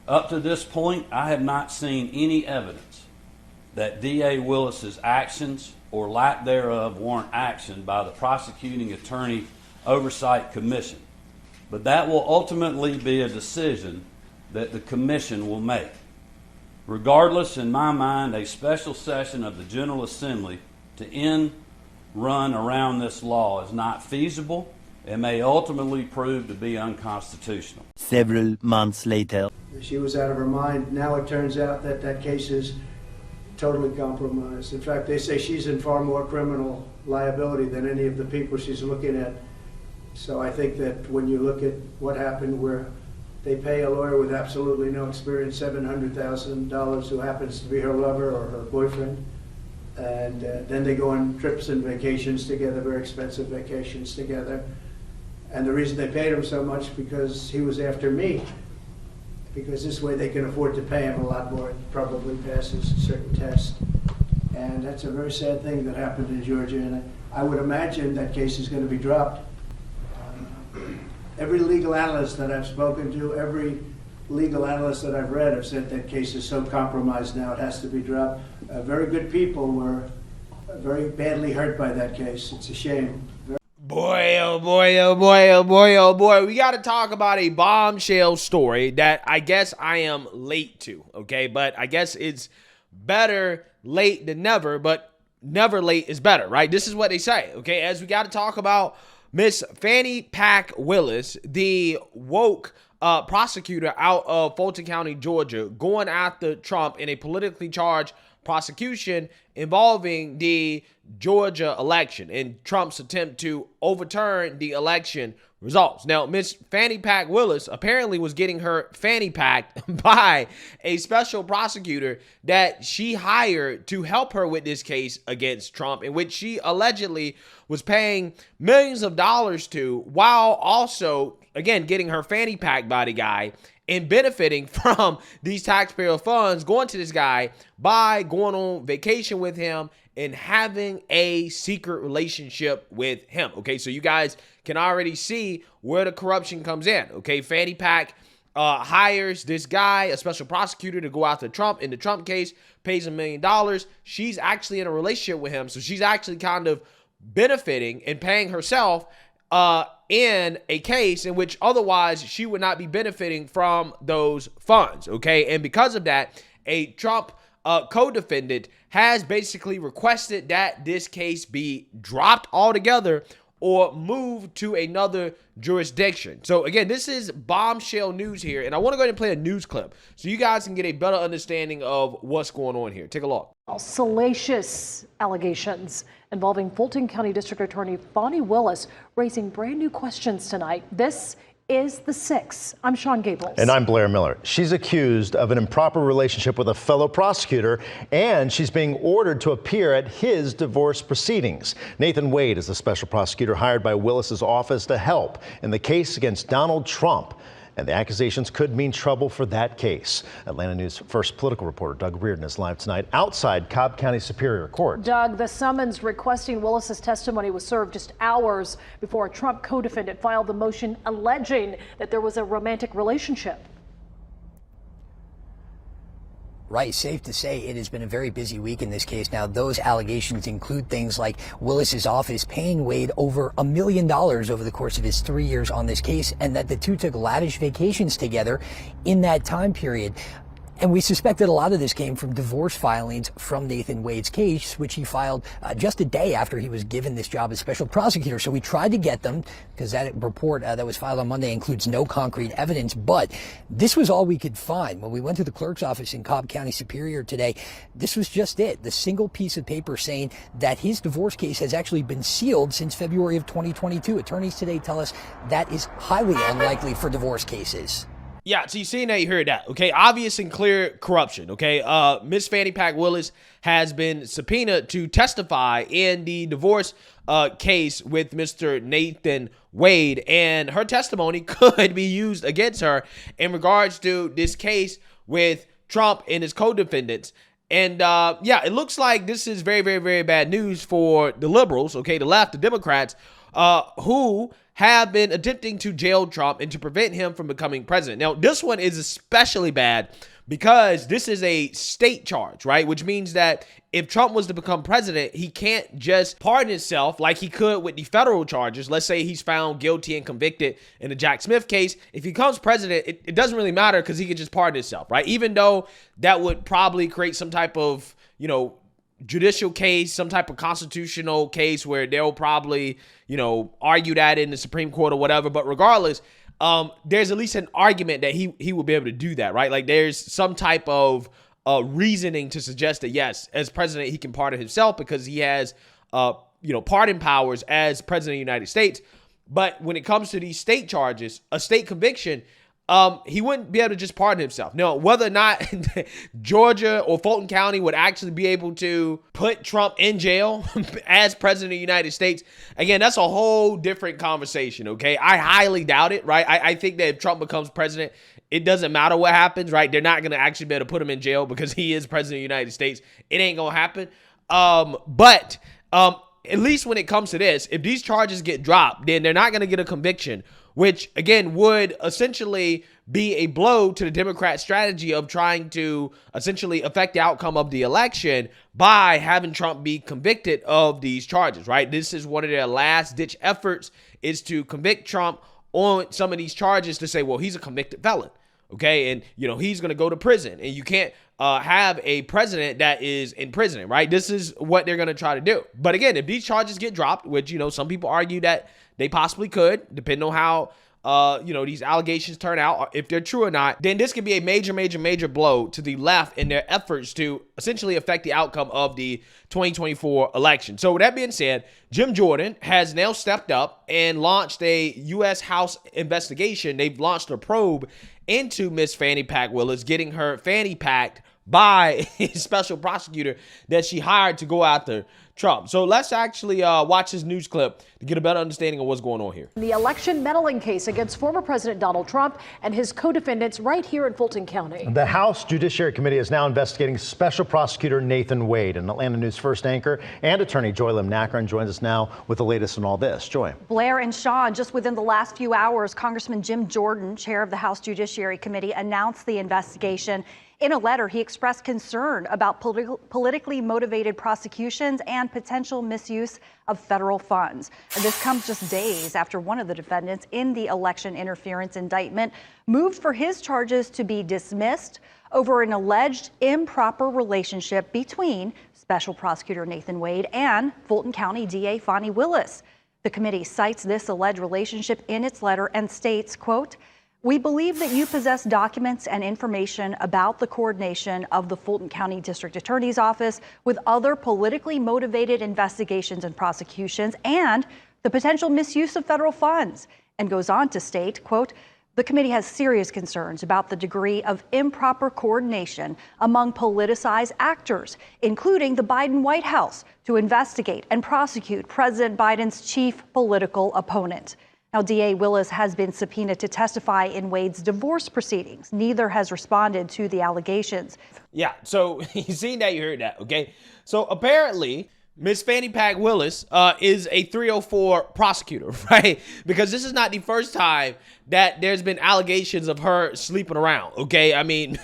Up to this point, I have not seen any evidence that D.A. Willis's actions or lack thereof warrant action by the Prosecuting Attorney Oversight Commission. But that will ultimately be a decision that the Commission will make. Regardless, in my mind, a special session of the General Assembly to end run around this law is not feasible and may ultimately prove to be unconstitutional. Several months later. She was out of her mind. Now it turns out that that case is totally compromised. In fact, they say she's in far more criminal liability than any of the people she's looking at. So I think that when you look at what happened where they pay a lawyer with absolutely no experience $700,000 who happens to be her lover or her boyfriend, and then they go on trips and vacations together, very expensive vacations together. And the reason they paid him so much because he was after me, because this way they can afford to pay him a lot more. It probably passes a certain test. And that's a very sad thing that happened in Georgia, and I would imagine that case is going to be dropped. Every legal analyst that I've spoken to, every legal analyst that I've read have said that case is so compromised now it has to be dropped. Very good people were very badly hurt by that case. It's a shame. Boy, oh boy, oh boy, oh boy, oh boy. We got to talk about a bombshell story that I guess I am late to, okay? But I guess it's better late than never, but never late is better, right? This is what they say, okay? As we got to talk about Miss Fani Pack Willis, the woke prosecutor out of Fulton County, Georgia, going after Trump in a politically charged prosecution involving the Georgia election and Trump's attempt to overturn the election results. Now, Miss Fani Pack Willis apparently was getting her fanny packed by a special prosecutor that she hired to help her with this case against Trump, in which she allegedly was paying millions of dollars to, while also, again, getting her fanny packed by the guy and benefiting from these taxpayer funds going to this guy by going on vacation with him and having a secret relationship with him. Okay, so you guys can already see where the corruption comes in. Okay, Fanny Pack hires this guy, a special prosecutor, to go after Trump in the Trump case, pays $1 million. She's actually in a relationship with him, so she's actually kind of benefiting and paying herself in a case in which otherwise she would not be benefiting from those funds, okay? And because of that, a Trump co-defendant has basically requested that this case be dropped altogether or moved to another jurisdiction. So again, this is bombshell news here, and I want to go ahead and play a news clip so you guys can get a better understanding of what's going on here. Take a look. Salacious allegations involving Fulton County District Attorney Fani Willis raising brand new questions tonight. This is The Six. I'm Sean Gables. And I'm Blair Miller. She's accused of an improper relationship with a fellow prosecutor, and she's being ordered to appear at his divorce proceedings. Nathan Wade is the special prosecutor hired by Willis's office to help in the case against Donald Trump. And the accusations could mean trouble for that case. Atlanta News First political reporter Doug Reardon is live tonight outside Cobb County Superior Court. Doug, the summons requesting Willis's testimony was served just hours before a Trump co-defendant filed the motion alleging that there was a romantic relationship. Right. Safe to say it has been a very busy week in this case. Now, those allegations include things like Willis's office paying Wade over $1 million over the course of his 3 years on this case, and that the two took lavish vacations together in that time period. And we suspect that a lot of this came from divorce filings from Nathan Wade's case, which he filed just a day after he was given this job as special prosecutor. So we tried to get them because that report that was filed on Monday includes no concrete evidence. But this was all we could find. When we went to the clerk's office in Cobb County Superior today, this was just it. The single piece of paper saying that his divorce case has actually been sealed since February of 2022. Attorneys today tell us that is highly unlikely for divorce cases. Yeah, so you seen that, you heard that, okay? Obvious and clear corruption, okay? Miss Fanny Pack Willis has been subpoenaed to testify in the divorce case with Mr. Nathan Wade, and her testimony could be used against her in regards to this case with Trump and his co-defendants. And yeah, it looks like this is very, very, very bad news for the liberals, okay, the left, the Democrats, who have been attempting to jail Trump and to prevent him from becoming president. Now, this one is especially bad because this is a state charge, right? Which means that if Trump was to become president, he can't just pardon himself like he could with the federal charges. Let's say he's found guilty and convicted in the Jack Smith case. If he becomes president, it doesn't really matter because he could just pardon himself, right? Even though that would probably create some type of, judicial case, some type of constitutional case where they'll probably, argue that in the Supreme Court or whatever. But regardless, there's at least an argument that he will be able to do that, right? Like there's some type of reasoning to suggest that, yes, as president, he can pardon himself because he has, pardon powers as president of the United States. But when it comes to these state charges, a state conviction, he wouldn't be able to just pardon himself. Now, whether or not Georgia or Fulton County would actually be able to put Trump in jail as president of the United States, again, that's a whole different conversation, okay? I highly doubt it, right? I think that if Trump becomes president, it doesn't matter what happens, right? They're not going to actually be able to put him in jail because he is president of the United States. It ain't going to happen. But at least when it comes to this, if these charges get dropped, then they're not going to get a conviction, which, again, would essentially be a blow to the Democrat strategy of trying to essentially affect the outcome of the election by having Trump be convicted of these charges, right? This is one of their last-ditch efforts, is to convict Trump on some of these charges to say, well, he's a convicted felon, okay? And, he's going to go to prison, and you can't have a president that is in prison, right? This is what they're going to try to do. But again, if these charges get dropped, which, some people argue that they possibly could, depending on how, these allegations turn out, if they're true or not, then this could be a major, major, major blow to the left in their efforts to essentially affect the outcome of the 2024 election. So with that being said, Jim Jordan has now stepped up and launched a U.S. House investigation. They've launched a probe into Miss Fani Willis, getting her fanny packed by a special prosecutor that she hired to go after Trump. So let's actually watch this news clip to get a better understanding of what's going on here. The election meddling case against former President Donald Trump and his co-defendants right here in Fulton County. The House Judiciary Committee is now investigating Special Prosecutor Nathan Wade. And Atlanta News First anchor and attorney Joy Lim-Nakran joins us now with the latest on all this. Joy. Blair and Sean, just within the last few hours, Congressman Jim Jordan, chair of the House Judiciary Committee, announced the investigation. In a letter, he expressed concern about politically motivated prosecutions and potential misuse of federal funds. And this comes just days after one of the defendants in the election interference indictment moved for his charges to be dismissed over an alleged improper relationship between Special Prosecutor Nathan Wade and Fulton County DA Fani Willis. The committee cites this alleged relationship in its letter and states, quote, "We believe that you possess documents and information about the coordination of the Fulton County District Attorney's Office with other politically motivated investigations and prosecutions and the potential misuse of federal funds," and goes on to state, quote, "The committee has serious concerns about the degree of improper coordination among politicized actors, including the Biden White House, to investigate and prosecute President Biden's chief political opponent." Now, DA Willis has been subpoenaed to testify in Wade's divorce proceedings. Neither has responded to the allegations. Yeah, so you seen that, you heard that, okay? So apparently, Miss Fani Willis is a 304 prosecutor, right? Because this is not the first time that there's been allegations of her sleeping around, okay? I mean,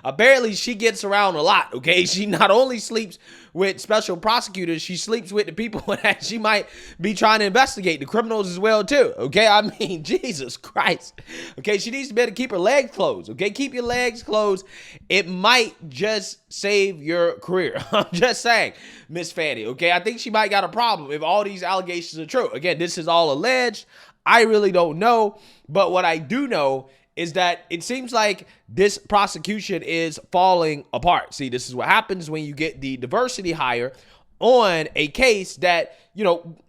apparently she gets around a lot, okay? She not only sleeps with special prosecutors, she sleeps with the people that she might be trying to investigate, the criminals as well too, okay? I mean, Jesus Christ, okay? She needs to be able to keep her legs closed, okay? Keep your legs closed. It might just save your career. I'm just saying, Miss Fani, okay? I think she might got a problem if all these allegations are true. Again, this is all alleged. I really don't know, but what I do know is that it seems like this prosecution is falling apart. See, this is what happens when you get the diversity hire on a case that,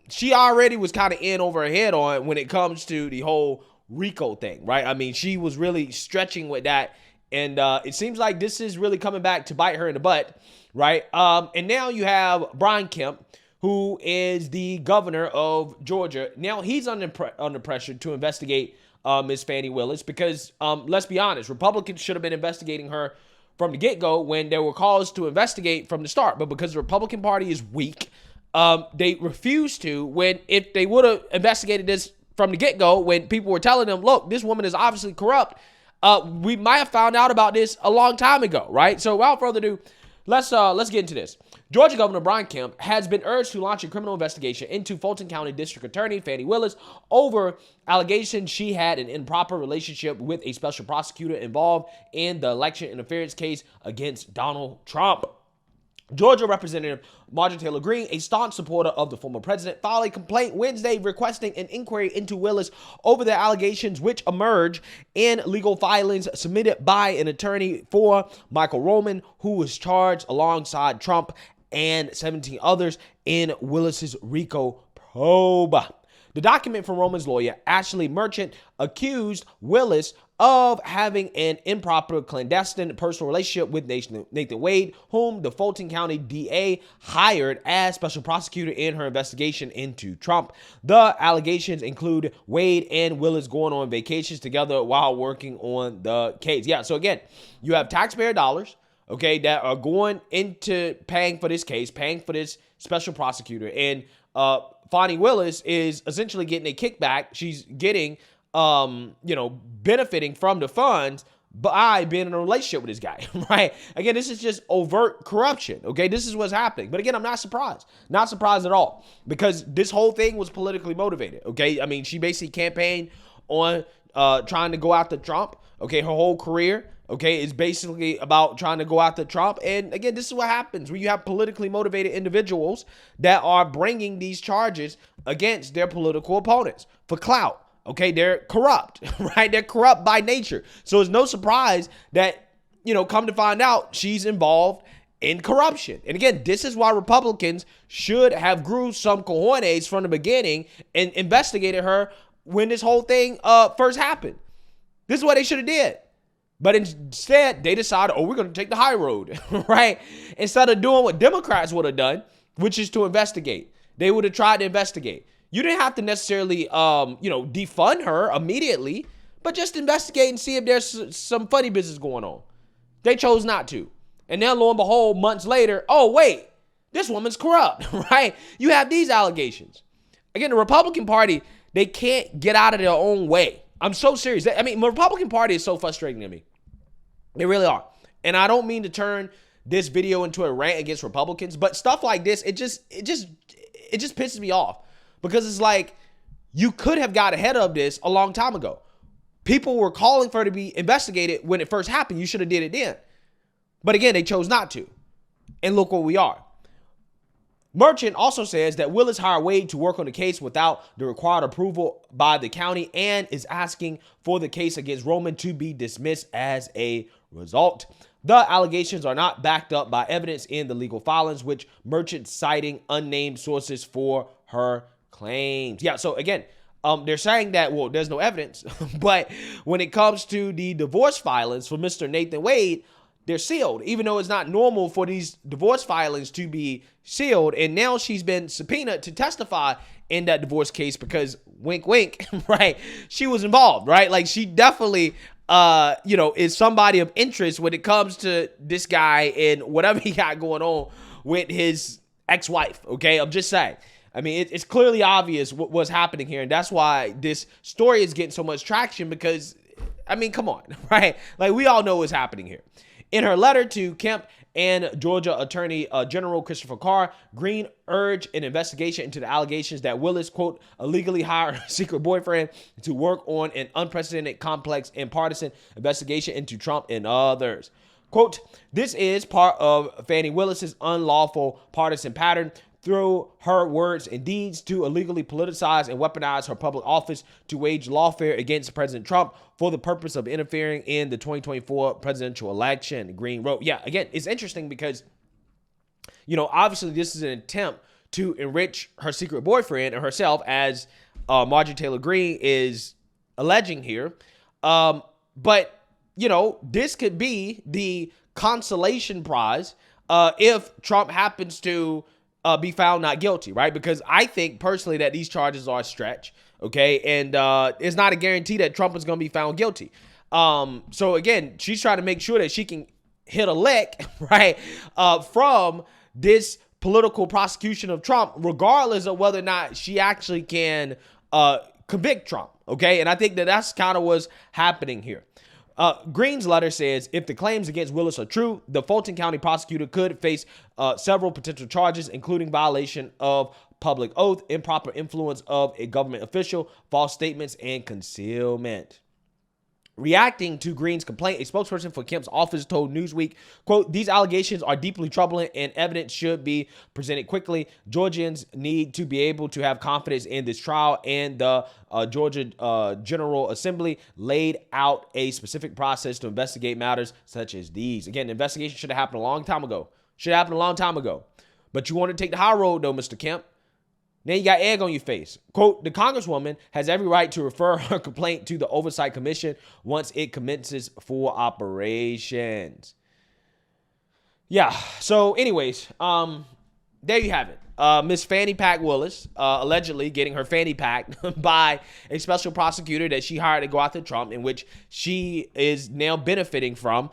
she already was kind of in over her head on when it comes to the whole RICO thing, right? I mean, she was really stretching with that, and it seems like this is really coming back to bite her in the butt, right? And now you have Brian Kemp, who is the governor of Georgia. Now he's under pressure to investigate Ms. Fani Willis because, let's be honest, Republicans should have been investigating her from the get-go when there were calls to investigate from the start. But because the Republican Party is weak, They refused to, when if they would have investigated this from the get-go, when people were telling them, look, this woman is obviously corrupt, we might have found out about this a long time ago, right? So without further ado, let's get into this. Georgia Governor Brian Kemp has been urged to launch a criminal investigation into Fulton County District Attorney Fani Willis over allegations she had an improper relationship with a special prosecutor involved in the election interference case against Donald Trump. Georgia Representative Marjorie Taylor Greene, a staunch supporter of the former president, filed a complaint Wednesday requesting an inquiry into Willis over the allegations which emerge in legal filings submitted by an attorney for Michael Roman, who was charged alongside Trump and 17 others in Willis's RICO probe. The document from Roman's lawyer, Ashley Merchant, accused Willis of having an improper clandestine personal relationship with Nathan Wade, whom the Fulton County DA hired as special prosecutor in her investigation into Trump. The allegations include Wade and Willis going on vacations together while working on the case. Yeah, so again, you have taxpayer dollars, okay, that are going into paying for this case, paying for this special prosecutor, and Fani Willis is essentially getting a kickback. She's getting benefiting from the funds by being in a relationship with this guy, right? Again, this is just overt corruption, okay? This is what's happening. But again, I'm not surprised. Not surprised at all, because this whole thing was politically motivated, okay? I mean, she basically campaigned on trying to go after Trump, okay? Her whole career, okay, is basically about trying to go after Trump. And again, this is what happens when you have politically motivated individuals that are bringing these charges against their political opponents for clout. Okay, they're corrupt, right? They're corrupt by nature. So it's no surprise that, come to find out she's involved in corruption. And again, this is why Republicans should have grew some cojones from the beginning and investigated her when this whole thing first happened. This is what they should have did. But instead, they decided, we're going to take the high road, right? Instead of doing what Democrats would have done, which is to investigate. They would have tried to investigate. You didn't have to necessarily, defund her immediately, but just investigate and see if there's some funny business going on. They chose not to. And then lo and behold, months later, oh, wait, this woman's corrupt, right? You have these allegations. Again, the Republican Party, they can't get out of their own way. I'm so serious. The Republican Party is so frustrating to me. They really are. And I don't mean to turn this video into a rant against Republicans, but stuff like this, it just pisses me off. Because it's like, you could have got ahead of this a long time ago. People were calling for her to be investigated when it first happened. You should have did it then. But again, they chose not to. And look where we are. Merchant also says that Willis hired Wade to work on the case without the required approval by the county and is asking for the case against Roman to be dismissed as a result. The allegations are not backed up by evidence in the legal filings, which Merchant citing unnamed sources for her claims. Yeah, so again, they're saying that, there's no evidence, but when it comes to the divorce filings for Mr. Nathan Wade, they're sealed, even though it's not normal for these divorce filings to be sealed. And now she's been subpoenaed to testify in that divorce case because, wink, wink, right? She was involved, right? Like, she definitely, is somebody of interest when it comes to this guy and whatever he got going on with his ex-wife, okay? I'm just saying. I mean, it's clearly obvious what's happening here. And that's why this story is getting so much traction because, come on, right? Like, we all know what's happening here. In her letter to Kemp and Georgia Attorney General Christopher Carr, Greene urged an investigation into the allegations that Willis, quote, illegally hired her secret boyfriend to work on an unprecedented, complex, and partisan investigation into Trump and others. Quote, this is part of Fani Willis's unlawful partisan pattern through her words and deeds to illegally politicize and weaponize her public office to wage lawfare against President Trump for the purpose of interfering in the 2024 presidential election, Greene wrote. Yeah, again, it's interesting because, obviously this is an attempt to enrich her secret boyfriend and herself, as Marjorie Taylor Greene is alleging here. But, this could be the consolation prize if Trump happens to be found not guilty, right? Because I think personally that these charges are a stretch, okay? And it's not a guarantee that Trump is going to be found guilty. So again, she's trying to make sure that she can hit a lick, right, from this political prosecution of Trump, regardless of whether or not she actually can convict Trump. Okay, and I think that that's kind of what's happening here. Green's letter says if the claims against Willis are true, the Fulton County prosecutor could face several potential charges, including violation of public oath, improper influence of a government official, false statements, and concealment. Reacting to Green's complaint, a spokesperson for Kemp's office told Newsweek, quote, these allegations are deeply troubling and evidence should be presented quickly. Georgians need to be able to have confidence in this trial, and the Georgia General Assembly laid out a specific process to investigate matters such as these. Again, the investigation should have happened a long time ago. But you want to take the high road, though, Mr. Kemp. Now you got egg on your face. Quote, the Congresswoman has every right to refer her complaint to the Oversight Commission once it commences full operations. Yeah, so anyways, there you have it. Miss Fani Willis allegedly getting her fanny packed by a special prosecutor that she hired to go after Trump, in which she is now benefiting from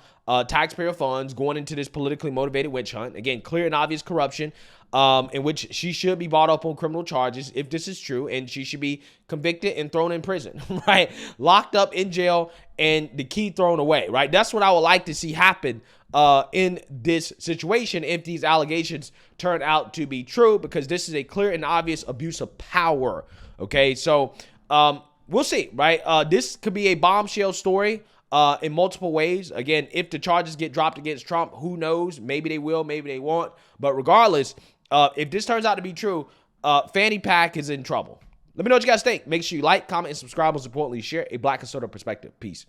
taxpayer funds going into this politically motivated witch hunt. Again, clear and obvious corruption, in which she should be brought up on criminal charges if this is true, and she should be convicted and thrown in prison, right? Locked up in jail and the key thrown away, right? That's what I would like to see happen in this situation if these allegations turn out to be true, because this is a clear and obvious abuse of power, okay? So we'll see, right? This could be a bombshell story in multiple ways. Again, if the charges get dropped against Trump, who knows? Maybe they will, maybe they won't. But regardless, if this turns out to be true, Fanny Pack is in trouble. Let me know what you guys think. Make sure you like, comment, and subscribe. Most importantly, share a Black conservative perspective. Peace.